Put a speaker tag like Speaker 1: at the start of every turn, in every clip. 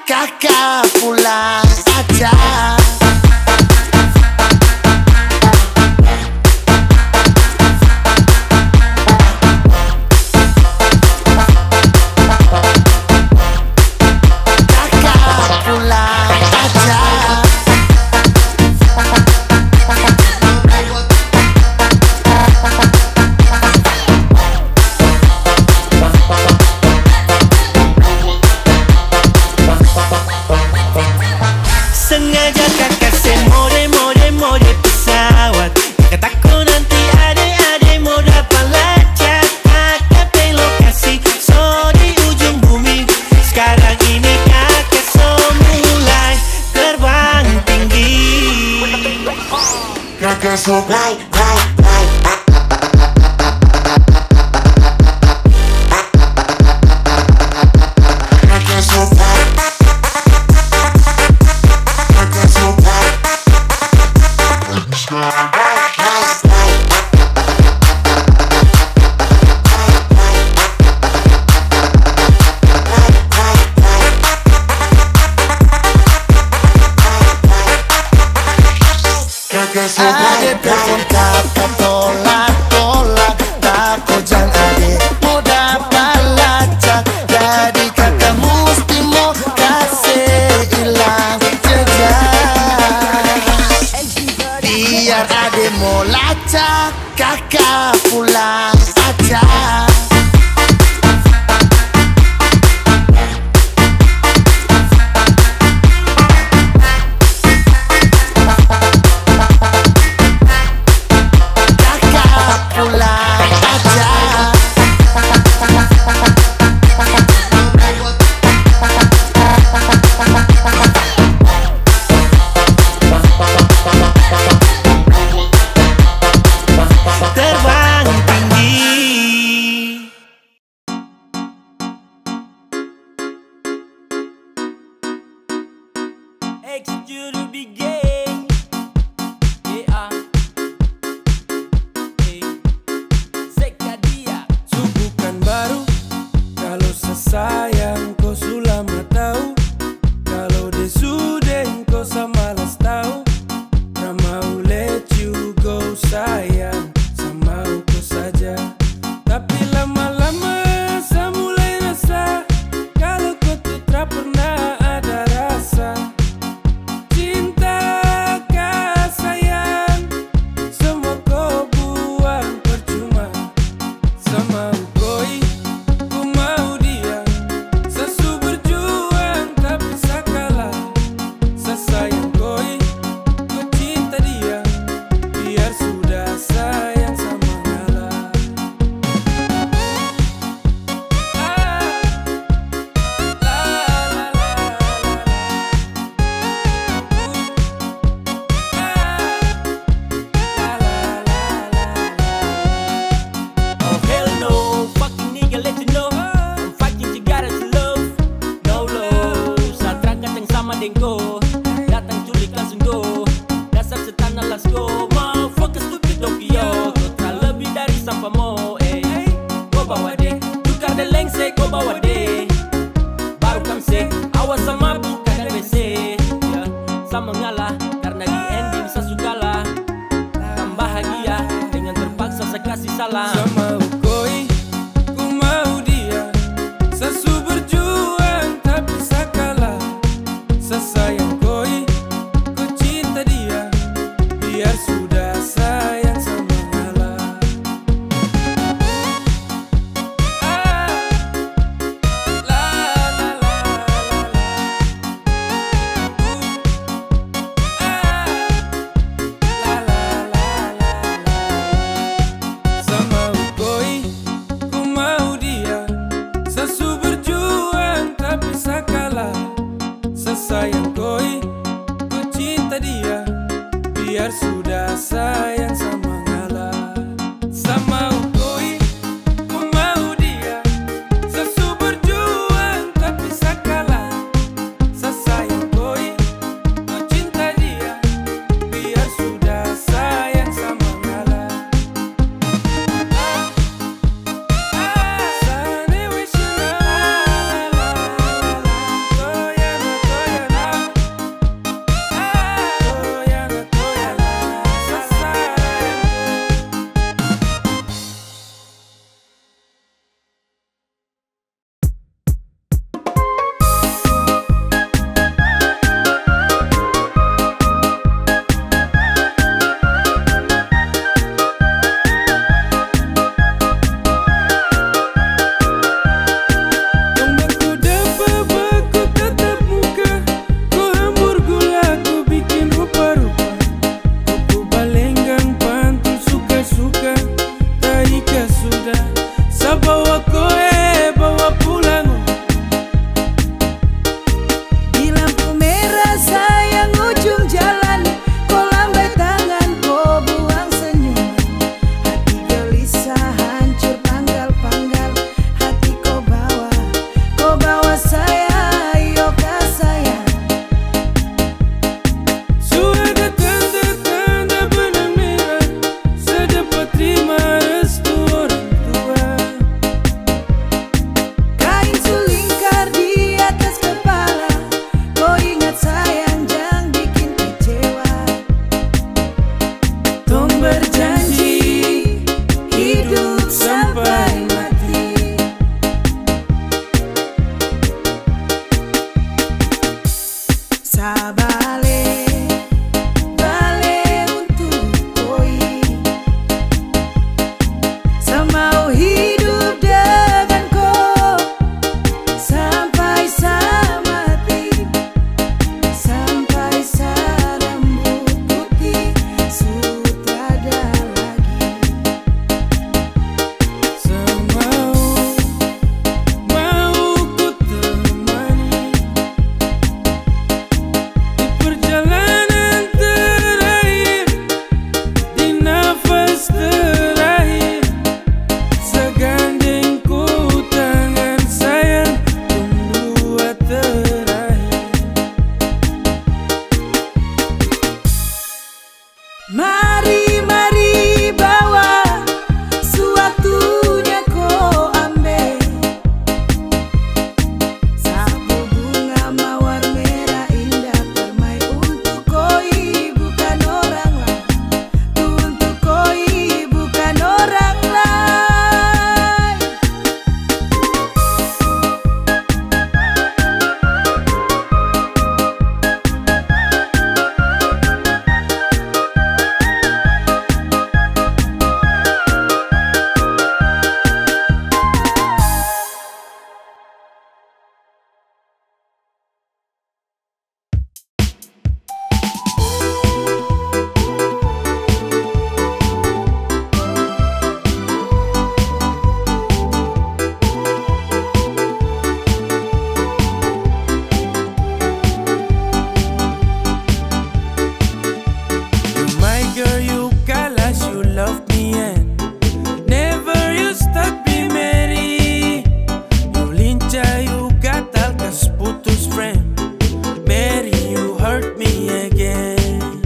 Speaker 1: kakak pulang aja.
Speaker 2: Sengaja kakak more pesawat. Kakak takut nanti adek-adek mau dapat lacak. Kakak pengen lokasi so di ujung bumi. Sekarang ini kakak so mulai terbang tinggi.
Speaker 1: Kakak so fly. Adek telepon kakak tolak, takut jangan adek mau dapat lacak. Jadi kakak mesti mau kasih hilang jejak. Biar adek mau lacak, kakak pulang aja.
Speaker 2: Execute big game. Yeah. Hey. Zekadia.
Speaker 3: Subukan baru. Kalau sesayang kau sudah tahu. Kalau desudeng kau samalas tahu. Ramau let you go sayang. Sama kau saja. Tapi lama-lama saya mulai rasa. Kalau kau tuh tak pernah ada rasa.
Speaker 2: Datang culik langsung go. Dasar setan alas go. Mau fokus stupid Tokyo. Kau tak lebih dari sampah mo. Kau bawa deh. Tukar dan lengse kau bawa deh. Baru kamse. Awas sama buka dan WC ya. Sama ngalah. Karena di ending saya suka lah. Kan bahagia. Dengan terpaksa saya kasih salam.
Speaker 3: Sama koi, ku mau dia. Sesu berjuang tapi sakalah. Sesayang koi, ku cinta dia. Biar sudah sayang sama ngalah. La la la la la la. Sama koi, Sa bawa koe, bawa pulang.
Speaker 4: Di lampu merah sayang ujung jalan, kau lambai tangan, kau buang senyuman. Hati gelisah hancur panggal-panggal, hati kau bawa saya, ayo kah sayang.
Speaker 3: Suara tanda-tanda benang merah, sedapat terima restu orang tua.
Speaker 4: Kain selingkar di atas kepala, kau ingat sayang jangan bikin kecewa. Tong berjanji hidup sampai mati. Sabale untuk koi, semau hidup dengan kau sampai mati, sampai rambut putih sutrada lagi.
Speaker 3: Mau ku temani di perjalanan terakhir, di nafas terakhir. Segandeng ku tangan sayang, dua terakhir.
Speaker 4: Mari bawa sewaktunya kau ambil sapu bunga mawar merah indah permai untuk koi, bukan orang lain. Untuk koi, bukan orang lain.
Speaker 3: My girl, you kalas, you love me and never you stop be Mary. You lincah, you gatal, kas putus friend. Mary, you hurt me again.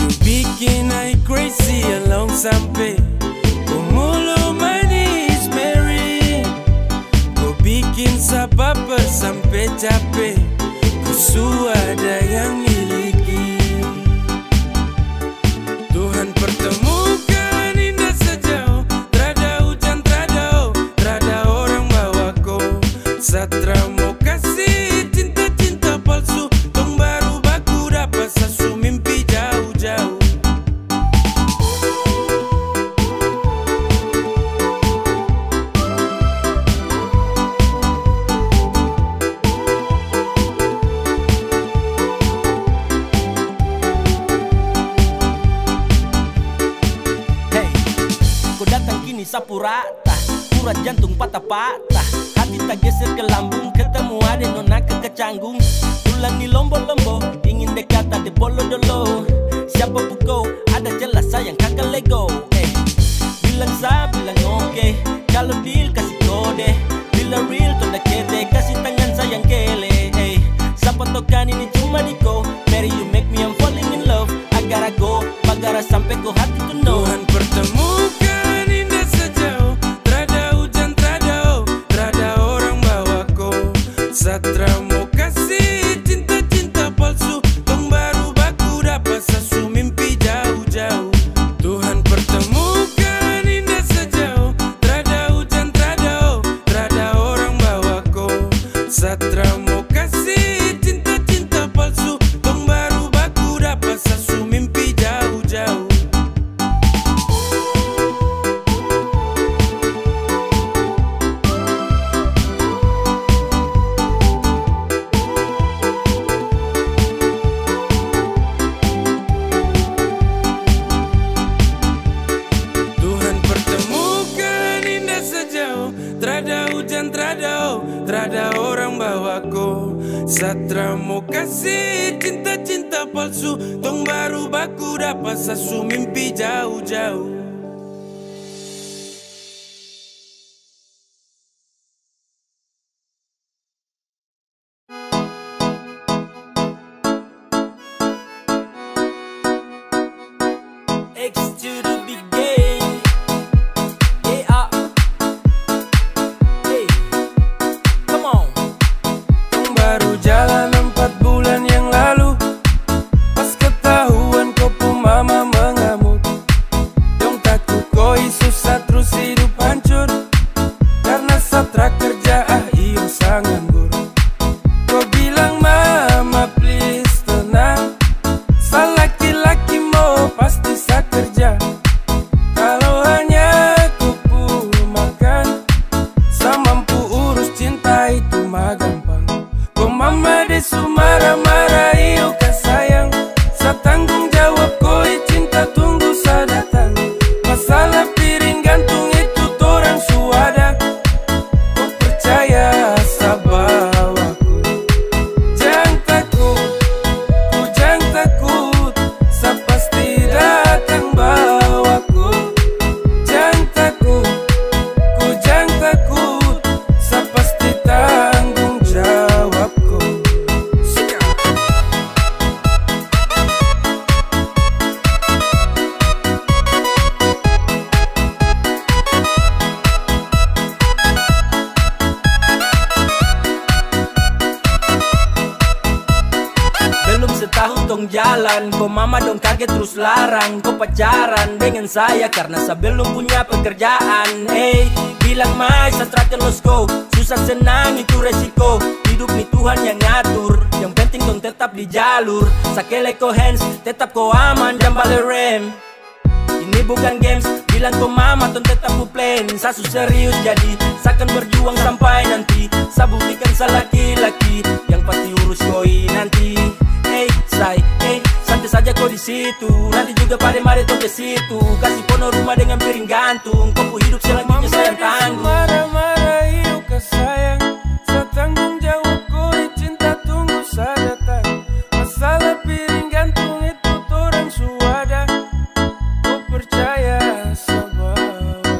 Speaker 3: You bikin I crazy along sampai kumulo manis Mary. Kau bikin sa baper sampai capek, kusu ada yang miliki. Tuhan pertemukan indah sejauh, trada hujan, trada orang bawa kau. Satra mau kasih cinta-cinta palsu, tong baru baku dapat sasu mimpi jauh-jauh.
Speaker 2: Hey, kau datang kini sapu rata, urat jantung patah-patah, hati tak geser ke lambung, ketemu ada nona kecanggung. Tulang di lombo-lombo, ingin dekat ada bolo-dolo. Siapa kau, ada jelas sayang kakak lego. Bilang bilang oke, kalau deal kasih kode. Bila real tonda kete, kasih tangan sayang kele. Siapa tokan ini cuma diko. Mary you make me I'm falling in love. Agar go, bagara sampai ko hati to know.
Speaker 3: Tuhan pertemukan indah sejauh, trada hujan, trada orang bawa kau. Satra mau kasih cinta-cinta palsu, tong baru baku dapat sasu mimpi jauh-jauh. Tuhan pertemukan indah sejauh, Trada hujan, trada orang bawaku. Satra mau kasih cinta-cinta palsu. Tong baru baku dapat sasu mimpi jauh-jauh.
Speaker 2: X to the big game. Yeah. Hey, come on.
Speaker 3: Baru jalan 4 bulan yang lalu. Pas ketahuan kau pun mama mengamuk. Dong takut koi susah terus hidup hancur. Karena Satra kerja iyo sang nganggur. Kau bilang mama please tenang. Laki-laki mau pasti sa kerja. Kalau hanya kupu makan, sa mampu urus cinta itu mah gampang. Kau mama desu marah-marah iyo kah sayang. Sa tanggung jawab koi cinta tunggu sa datang. Masalah piring gantung itu torang suada. Kau percaya sa bawaku. Jangan takut, ku jangan takut. Sa pasti datang bawaku. Jangan takut, ku jangan takut. Sa pasti tanggung jawabku.
Speaker 2: Belum setahun tong jalan, kok mama dong kaget terus larang. Kok pacaran dengan saya karena saya belum punya pekerjaan. Hey, bilang mai Satra terus go. Susah senang itu resiko. Hidup nih Tuhan yang ngatur. Yang penting dong tetap di jalur. Sakele ko hands, tetap ko aman, jangan balik rem. Ini bukan games, bilang ko mama ton tetap ku plan. Sasu serius jadi, sakan berjuang sampai nanti. Sa buktikan sa laki-laki, yang pasti urus koi nanti. Hey, hey, santai saja kau di situ. Nanti juga pada mari tong ke situ. Kasih pono rumah dengan piring gantung. Kau pu hidup selanjutnya saya yang tanggung.
Speaker 3: Marah-marah iyo kah sayang. Sa tanggung jawab koi cinta tunggu sa datang. Masalah piring gantung itu torang suada. Kau percaya sa bawaku.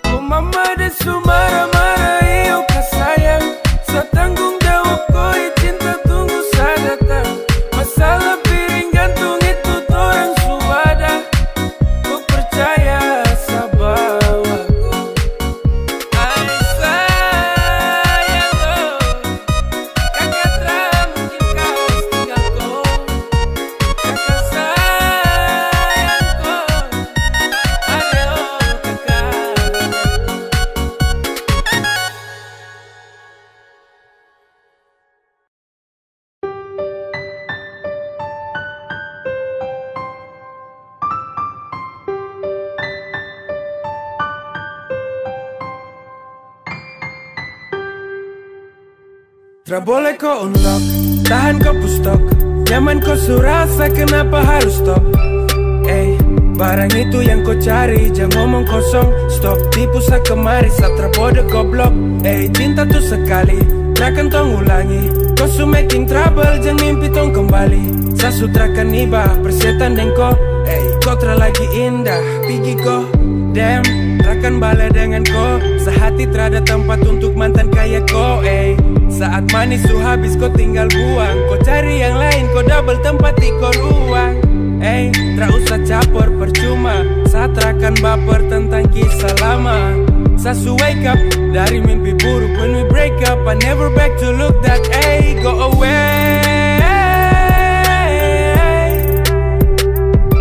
Speaker 3: Kau mama desu marah-marah iyo kah sayang. Sa tanggung jawab koi cinta tunggu sa datang. Masalah piring gantung itu torang suada. Kau percaya sa bawaku. Ay sayang kau, kakak tak mungkin kau tinggal kau. Kakak sayang kau, ayo kakak. Tra boleh kau unlock, tahan kau pustok. Nyaman kau surasa, kenapa harus stop? Barang itu yang kau cari, jangan ngomong kosong. Stop tipu sa kemari, Satra bodoh goblok. Cinta tuh sekali, takkan tong ulangi. Kau su making trouble, jangan mimpi tong kembali. Sa sutrakan iba, persetan dengko. Kau tra lagi indah, pergi kau. Damn, trakan bala dengan kau. Sehati terada tempat untuk mantan kaya kau. Saat manis su habis kau tinggal buang. Kau cari yang lain, kau double tempat di kau ruang. Tak usah capor percuma. Satra kan baper tentang kisah lama. Sasu wake up dari mimpi buruk. When we break up, I never back to look that. Go away.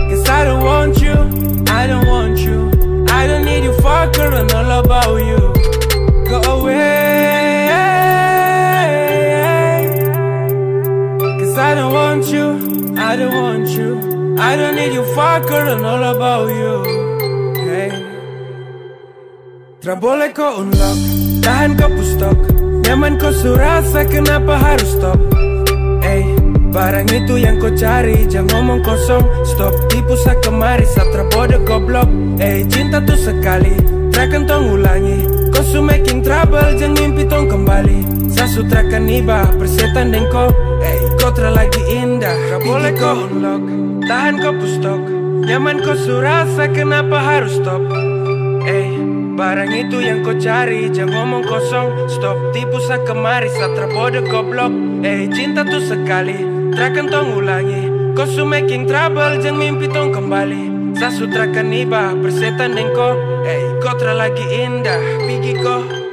Speaker 3: Cause I don't want you, I don't want you. I don't need you fucker and all about you. Go away. Cause I don't want you, I don't want you. I don't need you fucker and all about you. Tra boleh kau unlock, tahan kau pustok. Nyaman kau surasa, kenapa harus stop? Barang itu yang kau cari, jangan ngomong kosong. Stop tipu sa kemari, Satra bodoh goblok. Cinta tuh sekali, takkan tong ulangi. Kau su making trouble, jeng mimpi tong kembali. Sasutrakan iba, persetan dengko. Kau lagi indah, gak boleh kau unlock. Tahan kau pustok, nyaman kau surasa, kenapa harus stop? Barang itu yang kau cari, jangan ngomong kosong. Stop tipu sa kemari, satra bodoh goblok. Cinta tuh sekali, trakan tong ulangi. Kau su making trouble, jeng mimpi tong kembali. Sasutrakan iba, persetan dengko. Kau lagi indah, pigi kau.